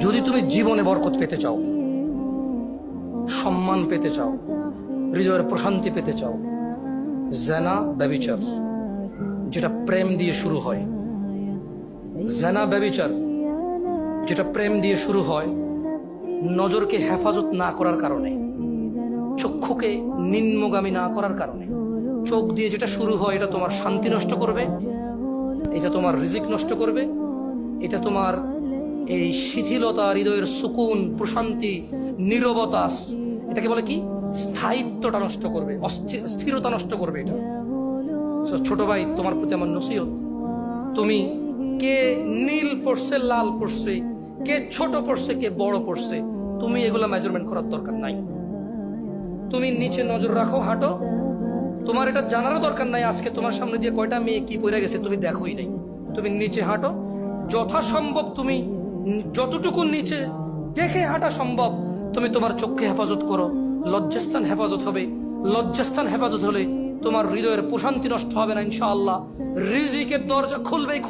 যদি তুমি জীবনে বরকত পেতে চাও, সম্মান পেতে চাও, হৃদয়ের প্রশান্তি পেতে চাও, জেনা ব্যভিচার যেটা প্রেম দিয়ে শুরু হয়, জেনা ব্যভিচার যেটা প্রেম দিয়ে শুরু হয়, নজরকে হেফাজত না করার কারণে, চক্ষুকে নিম্নগামী না করার কারণে, চোখ দিয়ে যেটা শুরু হয় এটা তোমার শান্তি নষ্ট করবে, এটা তোমার রিজিক নষ্ট করবে, এটা তোমার এই শিথিলতা, হৃদয়ের সুকুন, প্রশান্তি, নীরবতা, এটাকে বলে কি স্থায়িত্বটা নষ্ট করবে, স্থিরতা নষ্ট করবে এটা। ছোট ভাই, তোমার প্রতি আমার নসিহত, তুমি কে নীল পড়ছে, লাল পড়ছে, কে ছোট পড়ছে, কে বড় পড়ছে, তুমি এগুলা মেজারমেন্ট করার দরকার নাই। তুমি নিচে নজর রাখো, হাঁটো, তোমার এটা জানারও দরকার নাই আজকে তোমার সামনে দিয়ে কয়টা মেয়ে কি পড়ে গেছে তুমি দেখোই নাই। তুমি নিচে হাঁটো, যথাসম্ভব তুমি যতটুকু নিচে দেখে হাঁটা সম্ভব তুমি তোমার চোখকে হেফাজত করো। লজ্জাস্থান হেফাজত হবে, লজ্জাস্থান হেফাজত হলে তোমার হৃদয়ের প্রশান্তি নষ্ট হবে না ইনশাআল্লাহ। রিজিকের দরজা খুলবেই।